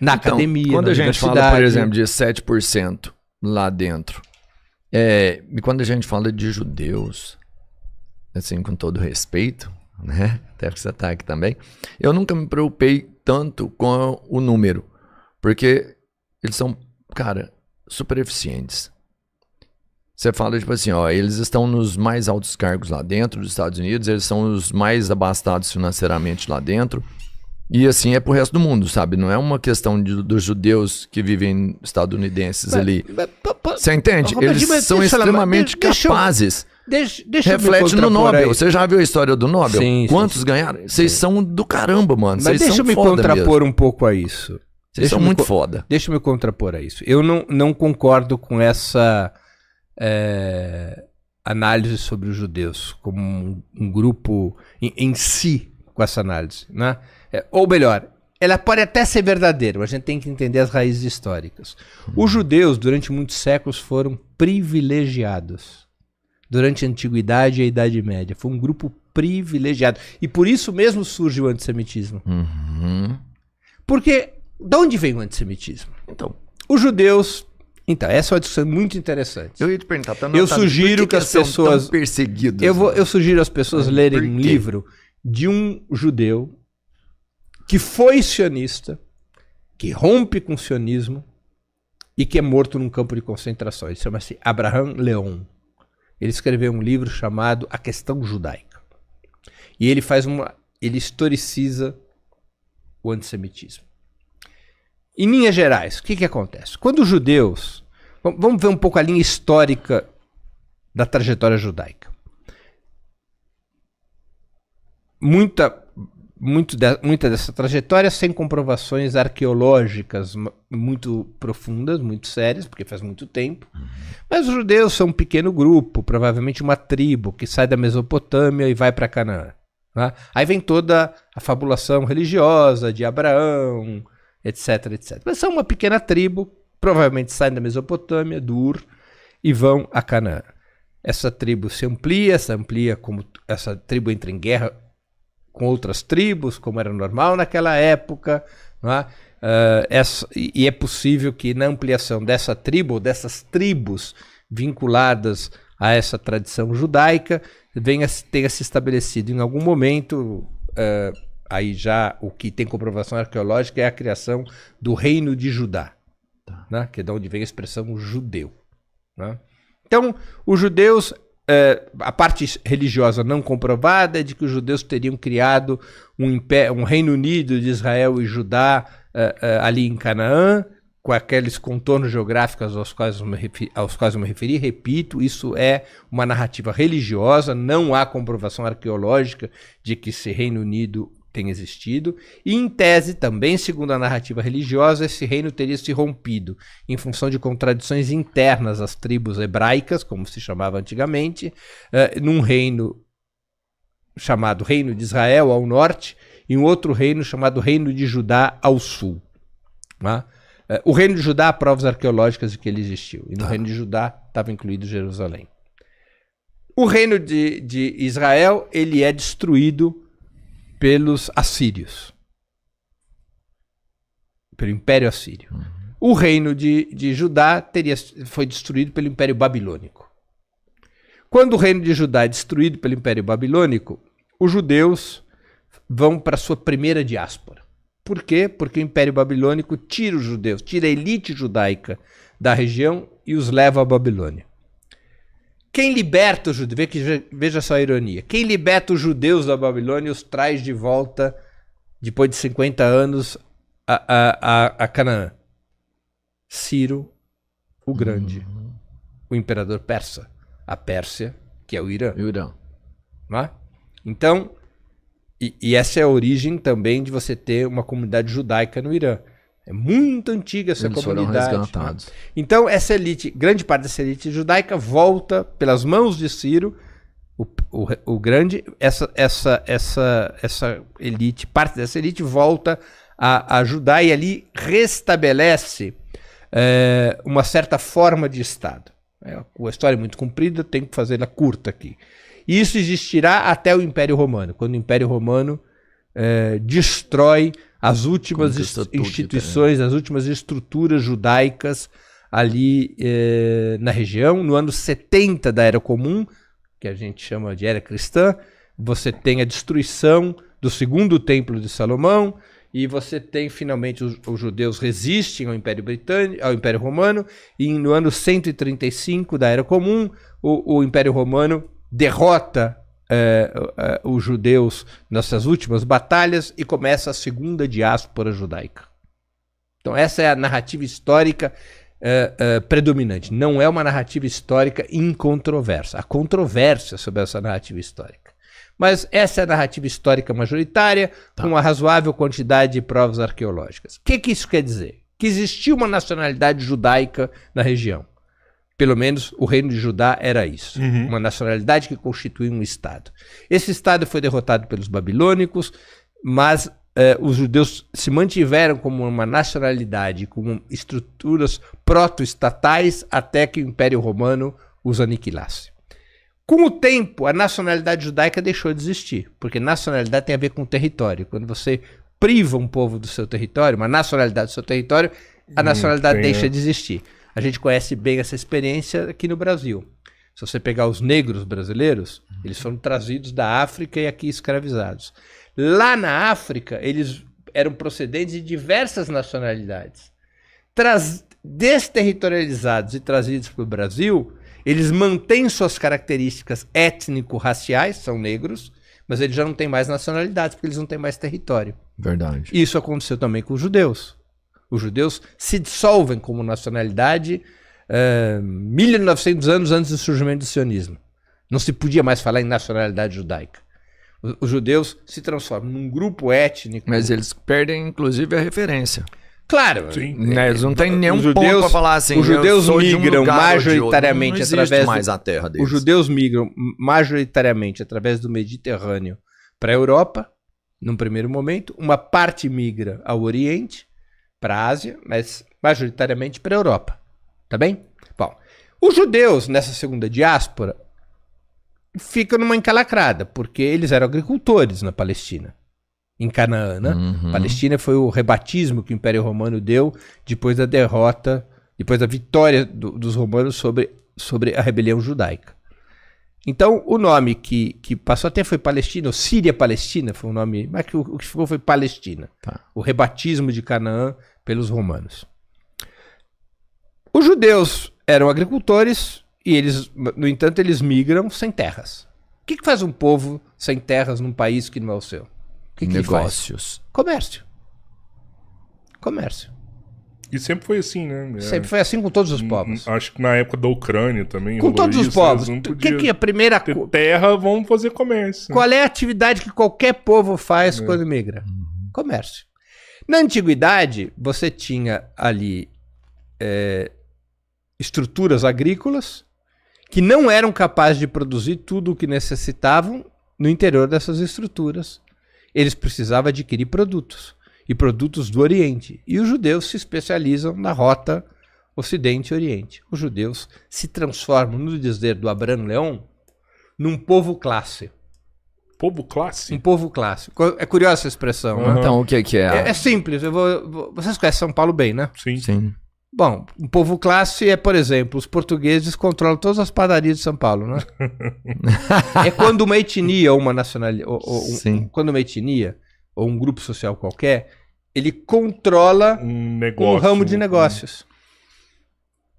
na Então, academia, quando na a gente fala, universidade. por exemplo, de 7% lá dentro, e quando a gente fala de judeus, assim, com todo respeito, né? Até que você está aqui também, eu nunca me preocupei tanto com o número, porque eles são, cara, super eficientes. Você fala, tipo assim, ó, eles estão nos mais altos cargos lá dentro dos Estados Unidos, eles são os mais abastados financeiramente lá dentro, e assim é pro resto do mundo, sabe? Não é uma questão dos judeus que vivem estadunidenses ali. Você entende? Robertinho, Eles são extremamente capazes. Deixa Reflete no Nobel. Você já viu a história do Nobel? Sim, Quantos ganharam? Vocês são do caramba, mano. Mas Vocês deixa eu são me foda contrapor mesmo. um pouco a isso. Vocês são muito foda. Deixa eu me contrapor a isso. Eu não concordo com essa análise sobre os judeus como um grupo em si, com essa análise, né? Ou melhor, ela pode até ser verdadeira, mas a gente tem que entender as raízes históricas. Os judeus, durante muitos séculos, foram privilegiados. Durante a Antiguidade e a Idade Média. Foi um grupo privilegiado. E por isso mesmo surge o antissemitismo. Porque, de onde vem o antissemitismo? Então, Os judeus... Então, essa é uma discussão muito interessante. eu ia te perguntar, tá Eu sugiro que as pessoas... são tão perseguidos? Eu sugiro às pessoas lerem um livro de um judeu que foi sionista, que rompe com o sionismo e que é morto num campo de concentração. Ele chama-se Abraham Leon. Ele escreveu um livro chamado A Questão Judaica. E ele ele historiciza o antissemitismo. Em linhas gerais, o que acontece? Quando os judeus... Vamos ver um pouco a linha histórica da trajetória judaica. Muita dessa trajetória sem comprovações arqueológicas muito profundas, muito sérias, porque faz muito tempo. Mas os judeus são um pequeno grupo, provavelmente uma tribo, que sai da Mesopotâmia e vai para Canaã. Né? Aí vem toda a fabulação religiosa de Abraão, etc, etc. Mas são uma pequena tribo, provavelmente saem da Mesopotâmia, do Ur, e vão a Canaã. Essa tribo se amplia, como essa tribo entra em guerra com outras tribos, como era normal naquela época, não é? E é possível que na ampliação dessa tribo, ou dessas tribos vinculadas a essa tradição judaica, tenha se estabelecido em algum momento, aí já o que tem comprovação arqueológica é a criação do Reino de Judá, né? Que é de onde vem a expressão judeu. Né? Então, os judeus... a parte religiosa não comprovada é de que os judeus teriam criado um Reino Unido de Israel e Judá ali em Canaã, com aqueles contornos geográficos aos quais eu me referi. Repito, isso é uma narrativa religiosa, não há comprovação arqueológica de que esse Reino Unido tenha existido, e em tese também, segundo a narrativa religiosa, esse reino teria se rompido em função de contradições internas às tribos hebraicas, como se chamava antigamente, num reino chamado Reino de Israel ao norte e um outro reino chamado Reino de Judá ao sul. Né? O Reino de Judá há provas arqueológicas de que ele existiu, e no Reino de Judá estava incluído Jerusalém. O Reino de Israel ele é destruído pelos assírios, pelo Império Assírio. O reino de Judá foi destruído pelo Império Babilônico. Quando o reino de Judá é destruído pelo Império Babilônico, os judeus vão para a sua primeira diáspora. Por quê? Porque o Império Babilônico tira os judeus, tira a elite judaica da região e os leva à Babilônia. Quem liberta os judeus, veja só a ironia, quem liberta os judeus da Babilônia e os traz de volta, depois de 50 anos, a Canaã? Ciro o Grande, o imperador persa. A Pérsia, que é o Irã. Não é? Então, e essa é a origem também de você ter uma comunidade judaica no Irã. É muito antiga essa comunidade. Foram resgatados. Então, essa elite, grande parte dessa elite judaica volta pelas mãos de Ciro, o Grande. Essa elite, parte dessa elite volta a Judá e ali restabelece uma certa forma de Estado. A história é muito comprida, tenho que fazê-la curta aqui. E isso existirá até o Império Romano, quando o Império Romano destrói as últimas instituições, né? as últimas estruturas judaicas ali na região. No ano 70 da Era Comum, que a gente chama de Era Cristã, você tem a destruição do segundo templo de Salomão, e você tem, finalmente, os judeus resistem ao Império Britânico, ao Império Romano, e no ano 135 da Era Comum, o Império Romano derrota os judeus nessas últimas batalhas e começa a segunda diáspora judaica. Então essa é a narrativa histórica predominante. Não é uma narrativa histórica incontroversa. Há controvérsia sobre essa narrativa histórica. Mas essa é a narrativa histórica majoritária, com uma razoável quantidade de provas arqueológicas. O que isso quer dizer? Que existia uma nacionalidade judaica na região. Pelo menos o reino de Judá era isso. Uma nacionalidade que constituía um Estado. Esse Estado foi derrotado pelos babilônicos, mas os judeus se mantiveram como uma nacionalidade, com estruturas proto-estatais, até que o Império Romano os aniquilasse. Com o tempo, a nacionalidade judaica deixou de existir, porque nacionalidade tem a ver com território. Quando você priva um povo do seu território, uma nacionalidade do seu território, a nacionalidade deixa de existir. A gente conhece bem essa experiência aqui no Brasil. Se você pegar os negros brasileiros, eles foram trazidos da África e aqui escravizados. Lá na África, eles eram procedentes de diversas nacionalidades. Desterritorializados e trazidos para o Brasil, eles mantêm suas características étnico-raciais, são negros, mas eles já não têm mais nacionalidades, porque eles não têm mais território. Verdade. Isso aconteceu também com os judeus. Os judeus se dissolvem como nacionalidade 1.900 anos antes do surgimento do sionismo. Não se podia mais falar em nacionalidade judaica. Os judeus se transformam num grupo étnico. Mas eles perdem, inclusive, a referência. Claro. Eles não tem nenhum ponto para falar assim. Os judeus migram majoritariamente através mais a terra deles. Os judeus migram majoritariamente através do Mediterrâneo para a Europa, num primeiro momento. Uma parte migra ao Oriente, para a Ásia, mas majoritariamente para a Europa. Tá bem? Bom, os judeus nessa segunda diáspora ficam numa encalacrada, porque eles eram agricultores na Palestina, em Canaã, né? Palestina foi o rebatismo que o Império Romano deu depois da derrota, depois da vitória dos romanos sobre a rebelião judaica. Então, o nome que passou até foi Palestina, ou Síria-Palestina, foi um nome, mas o que ficou foi Palestina. Tá. O rebatismo de Canaã pelos romanos. Os judeus eram agricultores e eles, no entanto, eles migram sem terras. O que faz um povo sem terras num país que não é o seu? Negócios. Comércio. Comércio. E sempre foi assim, né? Sempre foi assim com todos os povos. Acho que na época da Ucrânia também. Com todos os povos. O que é a primeira coisa? Terra, vamos fazer comércio. Qual é a atividade que qualquer povo faz quando migra? Comércio. Na antiguidade, você tinha ali estruturas agrícolas que não eram capazes de produzir tudo o que necessitavam no interior dessas estruturas. Eles precisavam adquirir produtos. E produtos do Oriente. E os judeus se especializam na rota Ocidente-Oriente. Os judeus se transformam, no dizer do Abraham Leon, num povo classe. Povo classe? Um povo classe. É curiosa essa expressão, né? Então, o que é? É simples. Vocês conhecem São Paulo bem, né? Sim. Bom, um povo classe é, por exemplo, os portugueses controlam todas as padarias de São Paulo, né? É quando uma etnia ou uma nacionalidade... quando uma etnia ou um grupo social qualquer, ele controla um ramo de negócios.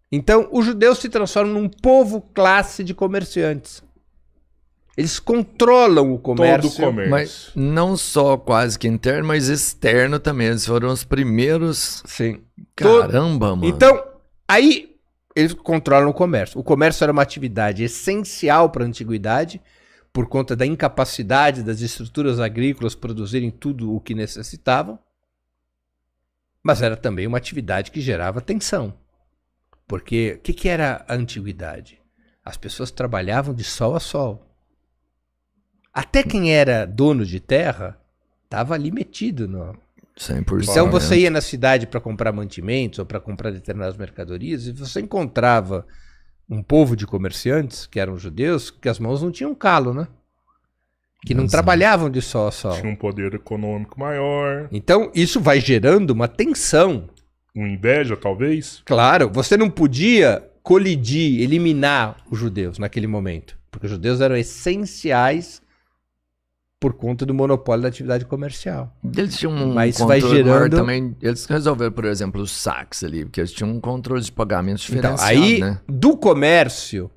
Então, os judeus se transformam num povo classe de comerciantes. Eles controlam o comércio. Todo o comércio. Mas não só quase que interno, mas externo também. Eles foram os primeiros. Sim. Caramba, mano. Então, aí eles controlam o comércio. O comércio era uma atividade essencial para a antiguidade, por conta da incapacidade das estruturas agrícolas produzirem tudo o que necessitavam, mas era também uma atividade que gerava tensão. Porque o que era a antiguidade? As pessoas trabalhavam de sol a sol. Até quem era dono de terra estava ali metido. 100%. Então você ia na cidade para comprar mantimentos ou para comprar determinadas mercadorias e você encontrava um povo de comerciantes, que eram judeus, que as mãos não tinham calo, né? que não trabalhavam de sol a sol. Tinha um poder econômico maior. Então, isso vai gerando uma tensão. Uma inveja, talvez. Claro, você não podia colidir, eliminar os judeus naquele momento. Porque os judeus eram essenciais por conta do monopólio da atividade comercial. Eles tinham um Mas controle vai gerando... maior também. Eles resolveram, por exemplo, os saques ali, porque eles tinham um controle de pagamentos Então, diferenciado, aí, né? do comércio,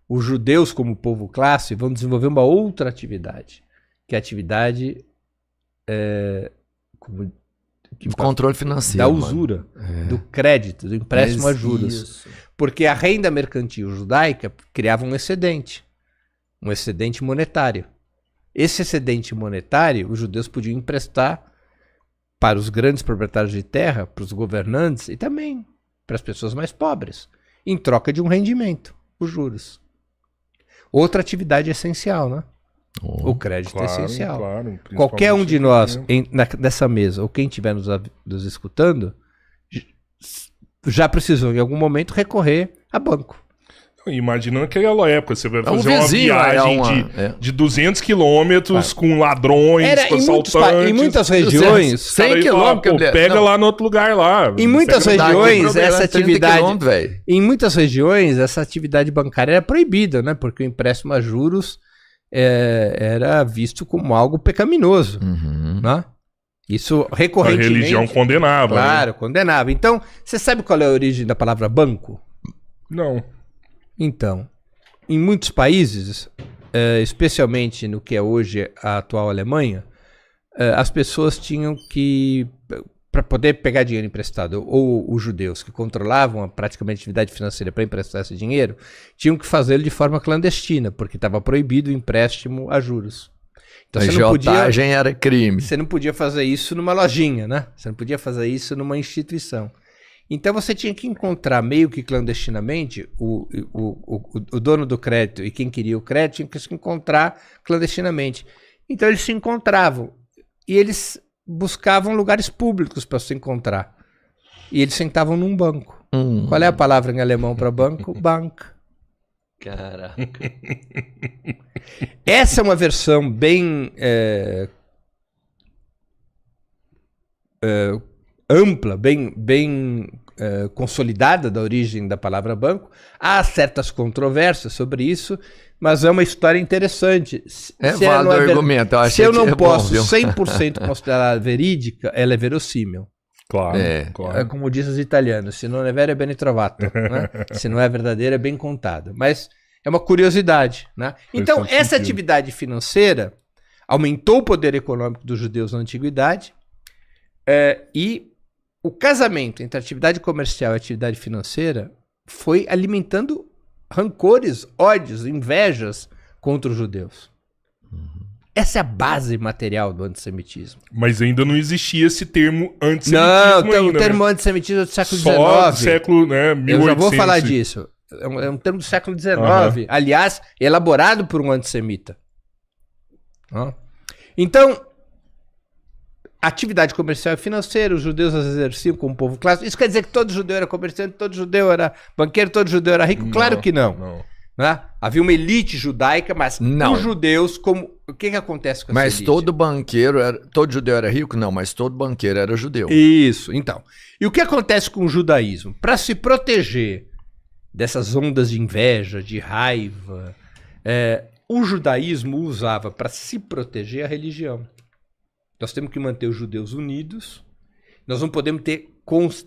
os judeus, como povo classe, vão desenvolver uma outra atividade. Que é a atividade O controle financeiro. da mano. usura, do crédito, do empréstimo a juros. Isso. Porque a renda mercantil judaica criava um excedente monetário. Esse excedente monetário, os judeus podiam emprestar para os grandes proprietários de terra, para os governantes e também para as pessoas mais pobres, em troca de um rendimento, os juros. Outra atividade essencial, né? O crédito é essencial. Claro, Qualquer um de principalmente nós, nessa mesa, ou quem estiver nos escutando, já precisou em algum momento recorrer a banco. Imaginando aquela época, você vai um fazer uma vizinho, viagem de 200 quilômetros com ladrões, com assaltantes. Em muitas regiões, 100 Cara, quilômetros. pega lá no outro lugar lá. Em muitas Pega- regiões, essa atividade, velho. em muitas regiões, essa atividade bancária era proibida, né? Porque o empréstimo a juros era visto como algo pecaminoso, né? Isso A recorrentemente. religião condenava. Claro, condenava. Então, você sabe qual é a origem da palavra banco? Né? Não. Então, em muitos países, especialmente no que é hoje a atual Alemanha, as pessoas tinham que, para poder pegar dinheiro emprestado, ou os judeus que controlavam praticamente a atividade financeira para emprestar esse dinheiro, tinham que fazê-lo de forma clandestina, porque estava proibido o empréstimo a juros. Então, A agiotagem era crime. você não podia fazer isso numa lojinha, né? Você não podia fazer isso numa instituição. Então você tinha que encontrar meio que clandestinamente o dono do crédito e quem queria o crédito tinha que se encontrar clandestinamente. Então eles se encontravam e eles buscavam lugares públicos para se encontrar. E eles sentavam num banco. Qual é a palavra em alemão para banco? Bank. Caraca. Essa é uma versão bem ampla, bem consolidada da origem da palavra banco. Há certas controvérsias sobre isso, mas é uma história interessante. Válido o argumento. Se eu não posso bom, 100% considerar verídica, ela é verossímil. Claro, É como dizem os italianos, se não é vero é bene trovato, né? Se não é verdadeira é bem contado. Mas é uma curiosidade, né? Então, essa sentido. atividade financeira aumentou o poder econômico dos judeus na antiguidade e o casamento entre a atividade comercial e a atividade financeira foi alimentando rancores, ódios, invejas contra os judeus. Essa é a base material do antissemitismo. Mas ainda não existia esse termo antissemitismo Não, ainda, o termo né? antissemitismo é do século Só do XIX. século, né, 1800. Eu já vou falar disso. É um termo do século XIX. Aliás, elaborado por um antissemita. Então, atividade comercial e financeira, os judeus as exerciam como povo clássico. Isso quer dizer que todo judeu era comerciante, todo judeu era banqueiro, todo judeu era rico? Claro que não. Né? Havia uma elite judaica, mas os judeus, como... O que acontece com essa elite? Mas todo banqueiro todo judeu era rico? Não, mas todo banqueiro era judeu. Isso, então. E o que acontece com o judaísmo? Para se proteger dessas ondas de inveja, de raiva, o judaísmo usava para se proteger a religião. Nós temos que manter os judeus unidos, nós não podemos ter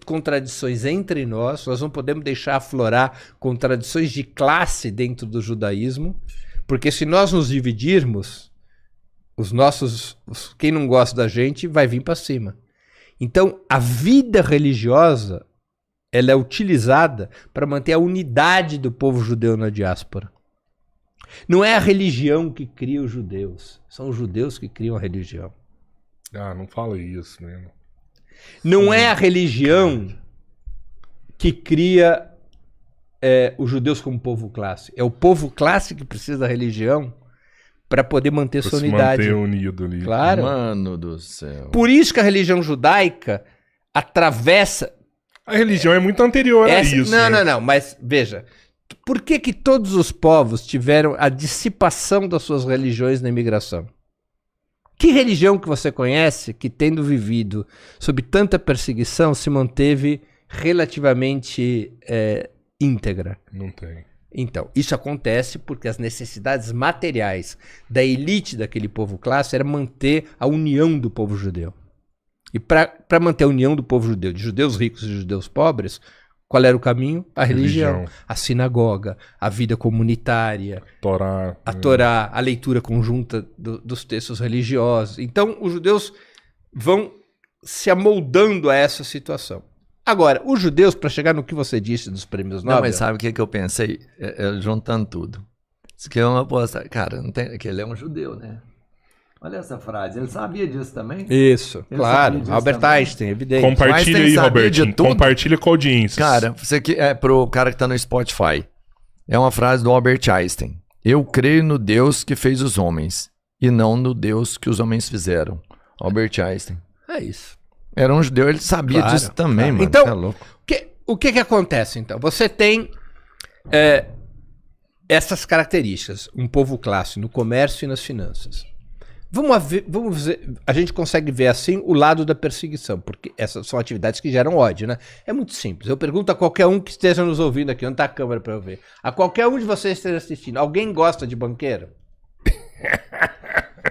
contradições entre nós não podemos deixar aflorar contradições de classe dentro do judaísmo, porque se nós nos dividirmos, quem não gosta da gente vai vir para cima. Então, a vida religiosa ela é utilizada para manter a unidade do povo judeu na diáspora. Não é a religião que cria os judeus, são os judeus que criam a religião. Ah, não fala isso mesmo. Não é a religião que cria os judeus como povo classe. É o povo classe que precisa da religião para poder manter Pra sua se unidade. manter unido ali. Claro. Mano do céu. Por isso que a religião judaica atravessa... A religião é muito anterior a isso. Não. Mas veja, por que todos os povos tiveram a dissipação das suas religiões na imigração? Que religião que você conhece que, tendo vivido sob tanta perseguição, se manteve relativamente íntegra? Não tem. Então, isso acontece porque as necessidades materiais da elite daquele povo clássico era manter a união do povo judeu. E para manter a união do povo judeu, de judeus ricos e judeus pobres, qual era o caminho? A religião, a sinagoga, a vida comunitária, a Torá, a leitura conjunta dos textos religiosos. Então, os judeus vão se amoldando a essa situação. Agora, os judeus, para chegar no que você disse dos prêmios Nobel... Não, mas sabe o que eu pensei? Juntando tudo. Isso que é uma aposta. Cara, não tem, que ele é um judeu, né? Olha essa frase. Ele sabia disso também? Isso, claro. Albert Einstein, evidente. Compartilha aí, Robertinho. Compartilha com a audiência. Cara, isso aqui é pro cara que tá no Spotify. É uma frase do Albert Einstein. Eu creio no Deus que fez os homens e não no Deus que os homens fizeram. Albert Einstein. É isso. Era um judeu, ele sabia disso também, mano. Então, é louco. o que acontece, então? Você tem essas características. Um povo clássico no comércio e nas finanças. Vamos ver, a gente consegue ver assim o lado da perseguição, porque essas são atividades que geram ódio, né? É muito simples. Eu pergunto a qualquer um que esteja nos ouvindo aqui, onde está a câmera para eu ver? A qualquer um de vocês esteja assistindo, alguém gosta de banqueiro?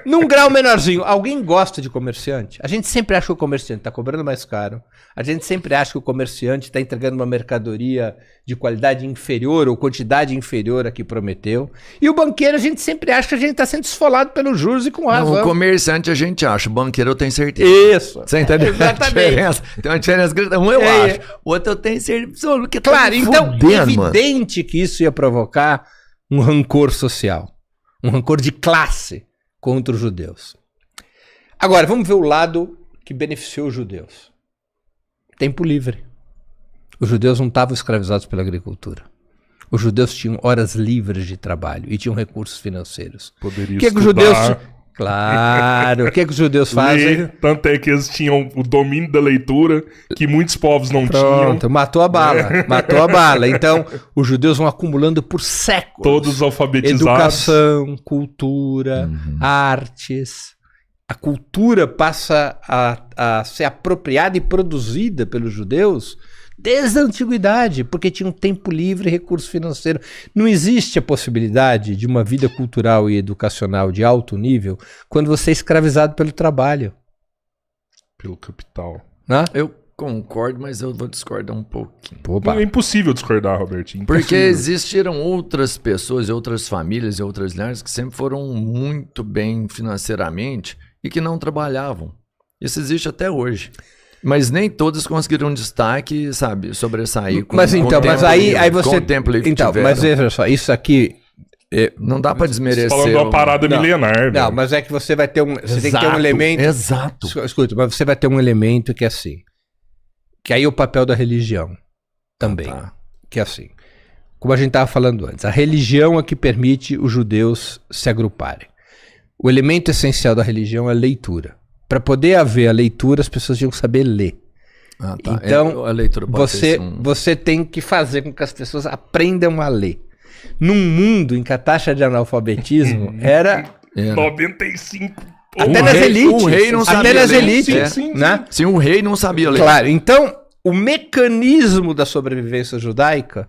Num grau menorzinho, alguém gosta de comerciante? A gente sempre acha que o comerciante está cobrando mais caro. A gente sempre acha que o comerciante está entregando uma mercadoria de qualidade inferior ou quantidade inferior a que prometeu. E o banqueiro, a gente sempre acha que a gente está sendo esfolado pelos juros e com razão. Não, o comerciante a gente acha, o banqueiro eu tenho certeza. Isso. Você entendeu? Exatamente. Tem uma diferença grande. Um eu acho, o outro eu tenho certeza. Claro, então, evidente que isso ia provocar um rancor social. Um rancor de classe contra os judeus. Agora, vamos ver o lado que beneficiou os judeus. Tempo livre. Os judeus não estavam escravizados pela agricultura. Os judeus tinham horas livres de trabalho e tinham recursos financeiros. Poderia O que os judeus... Claro, o que os judeus fazem? Tanto é que eles tinham o domínio da leitura que muitos povos não Pronto, tinham. matou a bala, matou a bala. Então, os judeus vão acumulando por séculos. Todos alfabetizados. Educação, cultura, artes. A cultura passa a ser apropriada e produzida pelos judeus desde a antiguidade, porque tinha um tempo livre e recurso financeiro. Não existe a possibilidade de uma vida cultural e educacional de alto nível quando você é escravizado pelo trabalho. Pelo capital. Né? Eu concordo, mas eu vou discordar um pouquinho. É impossível discordar, Robertinho. Porque existiram outras pessoas, outras famílias e outras lares que sempre foram muito bem financeiramente e que não trabalhavam. Isso existe até hoje. Mas nem todas conseguiram destaque, sabe, sobressair. Mas aí você... Então, mas veja só, isso aqui... Não dá pra desmerecer. Falando de uma parada milenar. Não, mas é que você vai ter você tem que ter um elemento... Exato. Escuta, mas você vai ter um elemento que é assim, que aí é o papel da religião também, que é assim, como a gente estava falando antes, a religião é que permite os judeus se agruparem. O elemento essencial da religião é a leitura. Para poder haver a leitura, as pessoas tinham que saber ler. Então, a leitura você tem que fazer com que as pessoas aprendam a ler. Num mundo em que a taxa de analfabetismo era 95%. Até nas elites. O rei não sabia até nas ler. elites. Sim, o rei não sabia ler. Claro, então o mecanismo da sobrevivência judaica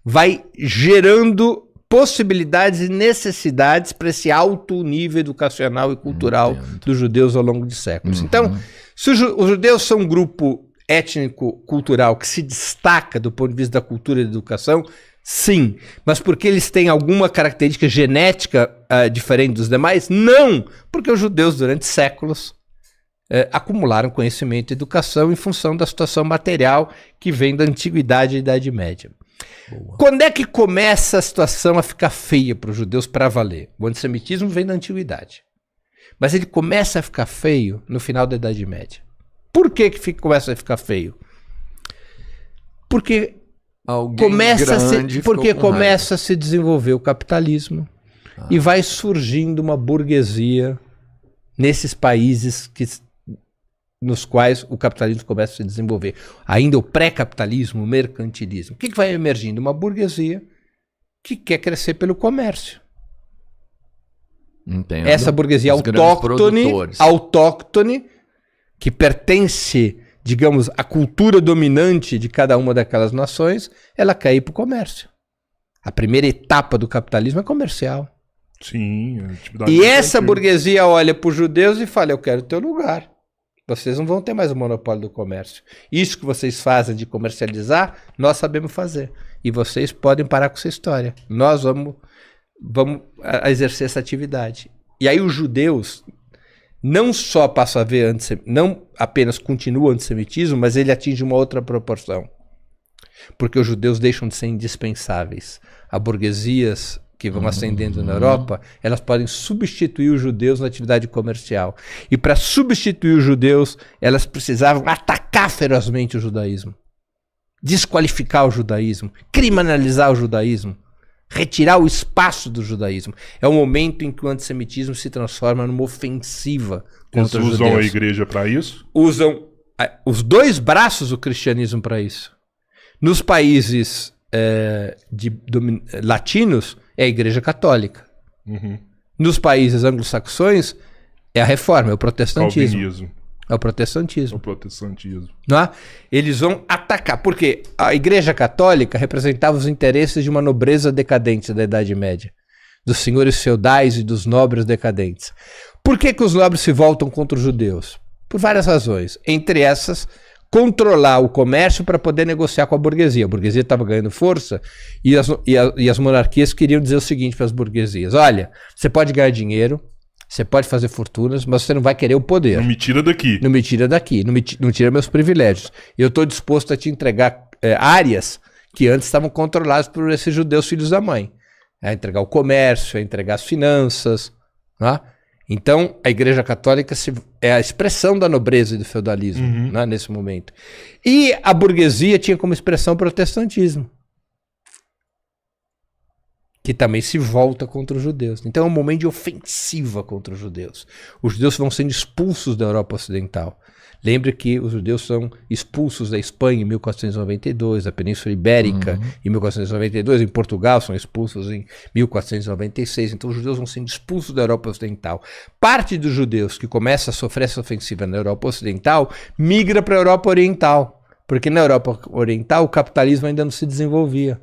vai gerando possibilidades e necessidades para esse alto nível educacional e cultural dos judeus ao longo de séculos. Então, se os judeus são um grupo étnico-cultural que se destaca do ponto de vista da cultura e da educação, sim. Mas porque eles têm alguma característica genética diferente dos demais? Não! Porque os judeus, durante séculos, acumularam conhecimento e educação em função da situação material que vem da antiguidade e da Idade Média. Boa. Quando é que começa a situação a ficar feia para os judeus para valer? O antissemitismo vem da antiguidade. Mas ele começa a ficar feio no final da Idade Média. Por que começa a ficar feio? Porque começa a se desenvolver o capitalismo e vai surgindo uma burguesia nesses países nos quais o capitalismo começa a se desenvolver. Ainda o pré-capitalismo, o mercantilismo. O que vai emergindo? Uma burguesia que quer crescer pelo comércio. Entendo. Essa burguesia Os grandes produtores. autóctone, que pertence, digamos, à cultura dominante de cada uma daquelas nações, ela quer ir para o comércio. A primeira etapa do capitalismo é comercial. Sim. E essa burguesia olha para os judeus e fala, eu quero o teu lugar. Vocês não vão ter mais o monopólio do comércio. Isso que vocês fazem de comercializar, nós sabemos fazer. E vocês podem parar com essa história. Nós vamos exercer essa atividade. E aí os judeus não só passam a ver não apenas continua o antissemitismo, mas ele atinge uma outra proporção. Porque os judeus deixam de ser indispensáveis. As burguesias que vão ascendendo na Europa, elas podem substituir os judeus na atividade comercial. E para substituir os judeus, elas precisavam atacar ferozmente o judaísmo. Desqualificar o judaísmo, criminalizar o judaísmo, retirar o espaço do judaísmo. É o momento em que o antissemitismo se transforma numa ofensiva contra os judeus. Eles usam a igreja para isso? Usam os dois braços do cristianismo para isso. Nos países latinos, é a igreja católica. Nos países anglo-saxões, é a reforma, é o protestantismo. Calvinismo. É o protestantismo. O protestantismo. Não é? Eles vão atacar, porque a igreja católica representava os interesses de uma nobreza decadente da Idade Média, dos senhores feudais e dos nobres decadentes. Por que os nobres se voltam contra os judeus? Por várias razões. Entre essas, controlar o comércio para poder negociar com a burguesia. A burguesia estava ganhando força e as monarquias queriam dizer o seguinte para as burguesias: olha, você pode ganhar dinheiro, você pode fazer fortunas, mas você não vai querer o poder. Não me tira daqui. Não me tira daqui, não tira meus privilégios. Eu estou disposto a te entregar áreas que antes estavam controladas por esses judeus filhos da mãe. A entregar o comércio, a entregar as finanças. Né? Então, a Igreja Católica é a expressão da nobreza e do feudalismo, né, nesse momento. E a burguesia tinha como expressão o protestantismo, que também se volta contra os judeus. Então é um momento de ofensiva contra os judeus. Os judeus vão sendo expulsos da Europa Ocidental. Lembre que os judeus são expulsos da Espanha em 1492, da Península Ibérica em 1492, em Portugal são expulsos em 1496. Então os judeus vão sendo expulsos da Europa Ocidental. Parte dos judeus que começa a sofrer essa ofensiva na Europa Ocidental migra para a Europa Oriental, porque na Europa Oriental o capitalismo ainda não se desenvolvia.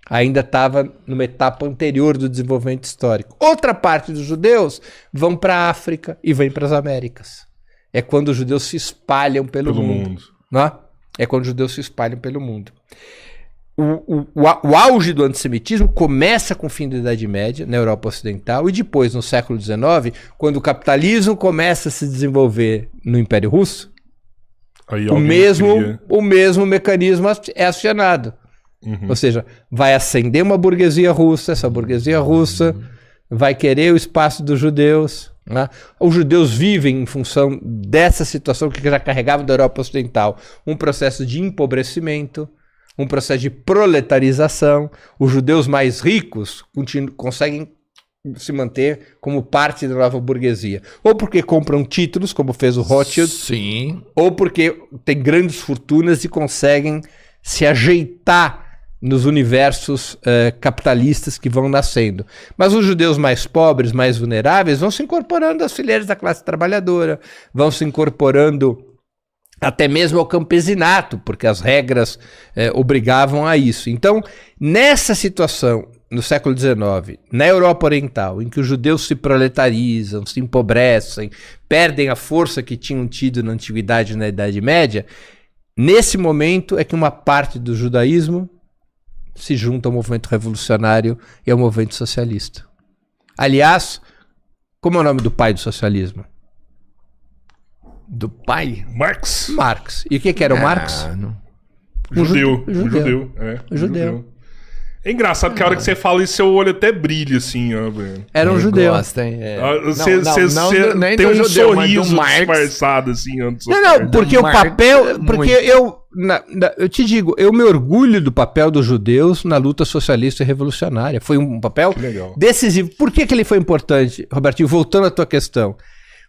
Ainda estava numa etapa anterior do desenvolvimento histórico. Outra parte dos judeus vão para a África e vêm para as Américas. É quando os judeus se espalham pelo mundo. Né? É quando os judeus se espalham pelo mundo. O auge do antissemitismo começa com o fim da Idade Média, na Europa Ocidental, e depois, no século XIX, quando o capitalismo começa a se desenvolver no Império Russo, aí o mesmo mecanismo é acionado. Ou seja, vai ascender uma burguesia russa, essa burguesia russa vai querer o espaço dos judeus. Né? Os judeus vivem em função dessa situação que já carregava da Europa Ocidental, um processo de empobrecimento, um processo de proletarização. Os judeus mais ricos conseguem se manter como parte da nova burguesia, ou porque compram títulos, como fez o Rothschild, sim, ou porque têm grandes fortunas e conseguem se ajeitar nos universos capitalistas que vão nascendo. Mas os judeus mais pobres, mais vulneráveis, vão se incorporando às fileiras da classe trabalhadora, vão se incorporando até mesmo ao campesinato, porque as regras obrigavam a isso. Então, nessa situação, no século XIX, na Europa Oriental, em que os judeus se proletarizam, se empobrecem, perdem a força que tinham tido na Antiguidade e na Idade Média, nesse momento é que uma parte do judaísmo se junta ao movimento revolucionário e ao movimento socialista. Aliás, como é o nome do pai do socialismo? Do pai? Marx. Marx. E o que era o Marx? Judeu. Judeu. É engraçado que a hora que você fala isso, seu olho até brilha, assim, ó, velho. Era um judeu. Você tem um sorriso disfarçado, assim. Não, porque o papel... Porque eu te digo, eu me orgulho do papel dos judeus na luta socialista e revolucionária. Foi um papel decisivo. Por que ele foi importante, Robertinho? Voltando à tua questão.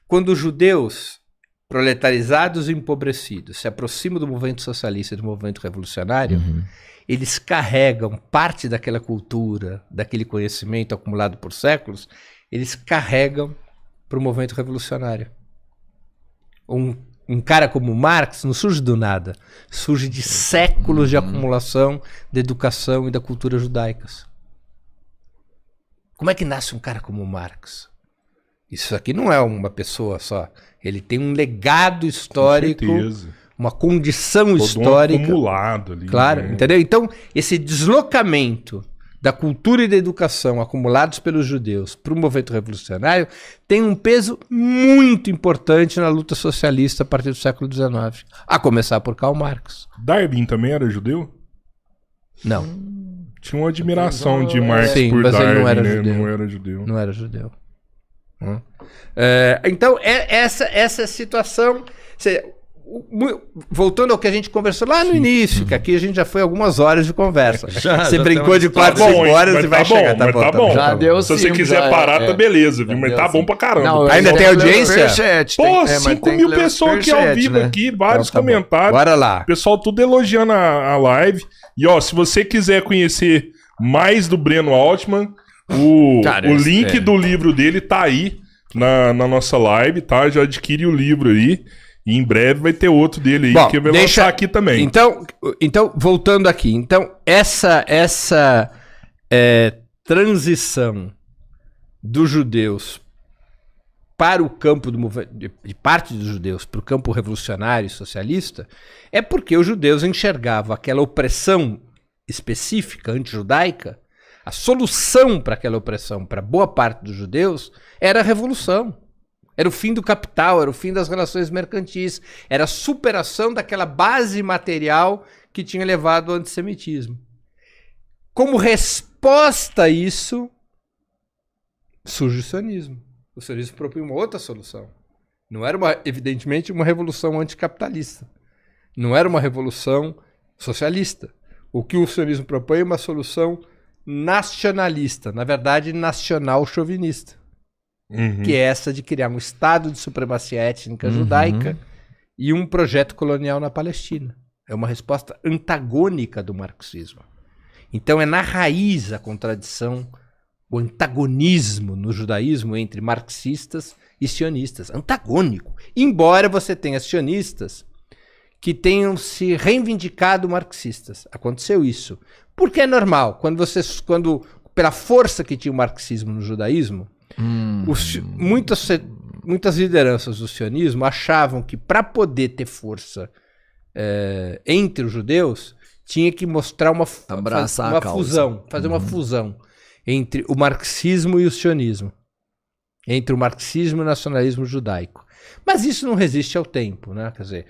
Quando os judeus proletarizados e empobrecidos se aproximam do movimento socialista e do movimento revolucionário, eles carregam parte daquela cultura, daquele conhecimento acumulado por séculos eles carregam para o movimento revolucionário. Um cara como Marx não surge do nada, surge de séculos de acumulação da educação e da cultura judaicas. Como é que nasce um cara como Marx? Isso aqui não é uma pessoa só. Ele tem um legado histórico, uma condição histórica. Acumulado ali. Claro, né? Entendeu? Então, esse deslocamento da cultura e da educação acumulados pelos judeus para o movimento revolucionário tem um peso muito importante na luta socialista a partir do século XIX, a começar por Karl Marx. Darwin também era judeu? Não. Tinha uma admiração de Marx por mas Darwin, ele não era né? judeu. Não era judeu. Não era judeu. Então, essa situação... Voltando ao que a gente conversou lá no início, que aqui a gente já foi algumas horas de conversa. Você brincou de 4, 5 horas e vai chegar. Tá bom. Já deu. Se você quiser parar, tá beleza, viu? Mas tá bom pra caramba. Não, ainda tem audiência? Pô, 5 mil pessoas aqui ao vivo, aqui, vários comentários. Bora lá. Pessoal tudo elogiando a live. E ó, se você quiser conhecer mais do Breno Altman, o link do livro dele tá aí na nossa live, tá? Já adquire o livro aí. E em breve vai ter outro dele aí, que eu vou lançar aqui também. Então, voltando aqui. Então, essa transição dos judeus para o campo de parte dos judeus para o campo revolucionário e socialista é porque os judeus enxergavam aquela opressão específica, antijudaica, a solução para aquela opressão para boa parte dos judeus era a revolução. Era o fim do capital, era o fim das relações mercantis, era a superação daquela base material que tinha levado ao antissemitismo. Como resposta a isso, surge o sionismo. O sionismo propõe uma outra solução. Não era, evidentemente, uma revolução anticapitalista. Não era uma revolução socialista. O que o sionismo propõe é uma solução nacionalista, na verdade, nacional-chauvinista. Que é essa de criar um estado de supremacia étnica judaica e um projeto colonial na Palestina. É uma resposta antagônica do marxismo. Então é na raiz a contradição, o antagonismo no judaísmo entre marxistas e sionistas. Antagônico. Embora você tenha sionistas que tenham se reivindicado marxistas. Aconteceu isso. Porque é normal. Quando pela força que tinha o marxismo no judaísmo, muitas lideranças do sionismo achavam que para poder ter força entre os judeus, tinha que mostrar uma fusão, fazer uma fusão entre o marxismo e o sionismo, entre o marxismo e o nacionalismo judaico. Mas isso não resiste ao tempo, né? Quer dizer,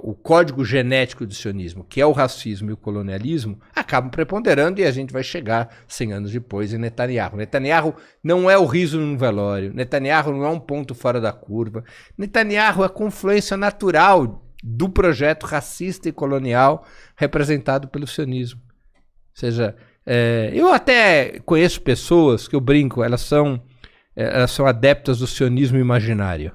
o código genético do sionismo, que é o racismo e o colonialismo, acabam preponderando e a gente vai chegar 100 anos depois em Netanyahu. Netanyahu não é o riso num velório, Netanyahu não é um ponto fora da curva, Netanyahu é a confluência natural do projeto racista e colonial representado pelo sionismo. Ou seja, eu até conheço pessoas que eu brinco, elas são adeptas do sionismo imaginário.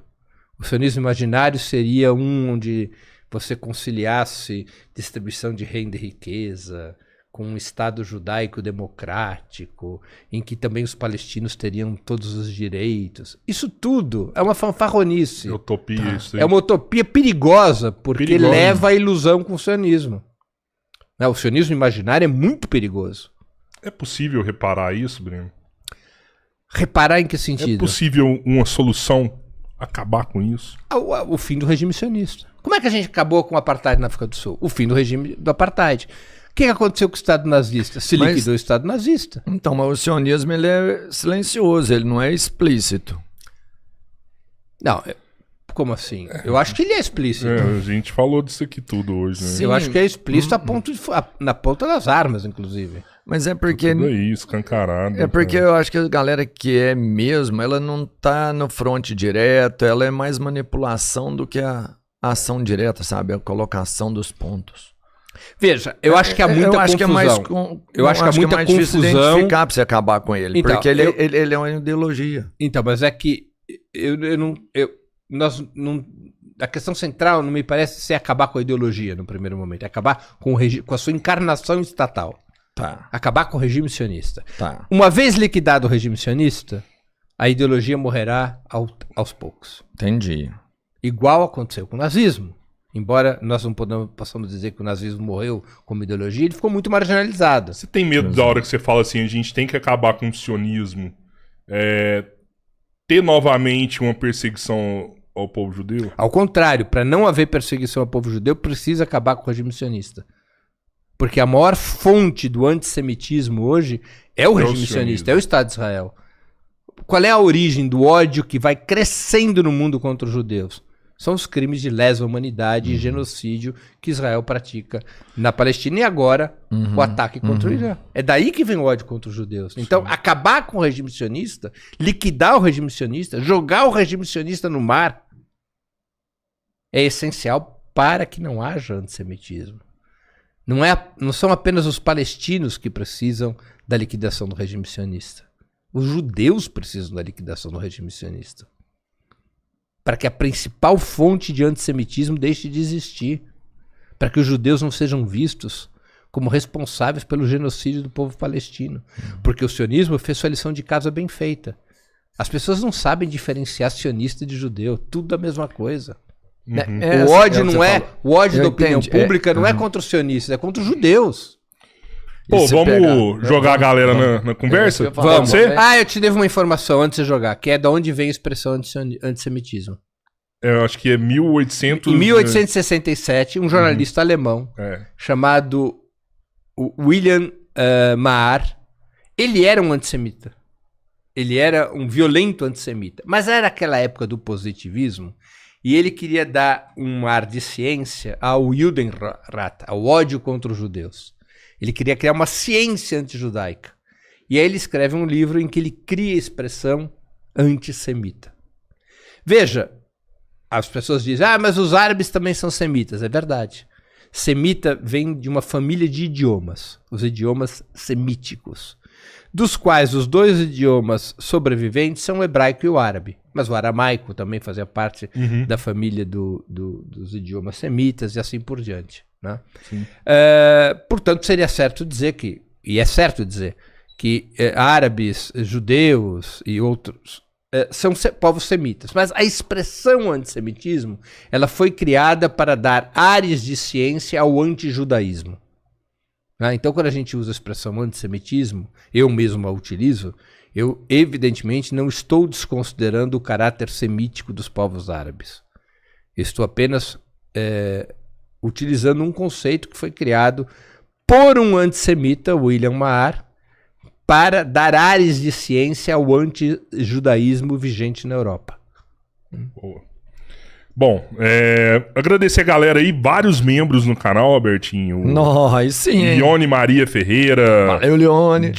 O sionismo imaginário seria onde você conciliasse distribuição de renda e riqueza com um Estado judaico democrático, em que também os palestinos teriam todos os direitos. Isso tudo é uma fanfarronice. Utopia, isso aí. É uma utopia perigosa, porque leva à ilusão com o sionismo. O sionismo imaginário é muito perigoso. É possível reparar isso, Breno? Reparar em que sentido? É possível uma solução acabar com isso? O fim do regime sionista. Como é que a gente acabou com o apartheid na África do Sul? O fim do regime do apartheid. O que aconteceu com o Estado nazista? Se liquidou o Estado nazista. Então, mas o sionismo ele é silencioso, ele não é explícito. Não, como assim? Eu acho que ele é explícito. A gente falou disso aqui tudo hoje, né? Sim. Eu acho que é explícito na ponta das armas, inclusive. Mas é porque... Tudo aí, escancarado. É porque eu acho que a galera que é mesmo, ela não tá no fronte direto, ela é mais manipulação do que a ação direta, sabe? A colocação dos pontos. Veja, eu acho que há muita confusão. Eu acho que há muita difícil confusão identificar pra você acabar com ele, então, porque ele é uma ideologia. Então, mas é que a questão central não me parece ser acabar com a ideologia no primeiro momento, é acabar com a sua encarnação estatal. Tá. Acabar com o regime sionista. Tá. Uma vez liquidado o regime sionista, a ideologia morrerá aos poucos. Entendi. Igual aconteceu com o nazismo. Embora nós não possamos dizer que o nazismo morreu como ideologia, ele ficou muito marginalizado. Você tem medo da hora que você fala assim, a gente tem que acabar com o sionismo, ter novamente uma perseguição ao povo judeu? Ao contrário, para não haver perseguição ao povo judeu, precisa acabar com o regime sionista. Porque a maior fonte do antissemitismo hoje é o regime sionista, é o Estado de Israel. Qual é a origem do ódio que vai crescendo no mundo contra os judeus? São os crimes de lesa humanidade e genocídio que Israel pratica na Palestina e agora o ataque contra o Irã. É daí que vem o ódio contra os judeus. Então, acabar com o regime sionista, liquidar o regime sionista, jogar o regime sionista no mar é essencial para que não haja antissemitismo. Não são apenas os palestinos que precisam da liquidação do regime sionista. Os judeus precisam da liquidação do regime sionista. Para que a principal fonte de antissemitismo deixe de existir. Para que os judeus não sejam vistos como responsáveis pelo genocídio do povo palestino. Porque o sionismo fez sua lição de casa bem feita. As pessoas não sabem diferenciar sionista de judeu. Tudo a mesma coisa. O ódio o ódio da opinião pública não é contra os sionistas, é contra os judeus. Pô, vamos jogar a galera na conversa? Vamos. Eu te devo uma informação antes de você jogar, que é de onde vem a expressão antissemitismo. Eu acho que é 1800... Em 1867, um jornalista alemão chamado William Maher, ele era um antissemita. Ele era um violento antissemita. Mas era aquela época do positivismo e ele queria dar um ar de ciência ao Judenrat, ao ódio contra os judeus. Ele queria criar uma ciência antijudaica. E aí ele escreve um livro em que ele cria a expressão antissemita. Veja, as pessoas dizem, mas os árabes também são semitas. É verdade. Semita vem de uma família de idiomas, os idiomas semíticos, dos quais os dois idiomas sobreviventes são o hebraico e o árabe. Mas o aramaico também fazia parte da família dos idiomas semitas e assim por diante. Né? Portanto, seria certo dizer que, e é certo dizer, que árabes, judeus e outros são povos semitas. Mas a expressão antissemitismo ela foi criada para dar ares de ciência ao antijudaísmo. Então, quando a gente usa a expressão antissemitismo, eu mesmo a utilizo, eu evidentemente não estou desconsiderando o caráter semítico dos povos árabes. Estou apenas utilizando um conceito que foi criado por um antissemita, William Maher, para dar ares de ciência ao antijudaísmo vigente na Europa. Boa. Bom, agradecer a galera aí, vários membros no canal, Albertinho. Nossa, sim, hein? Leone Maria Ferreira. Valeu, Leone.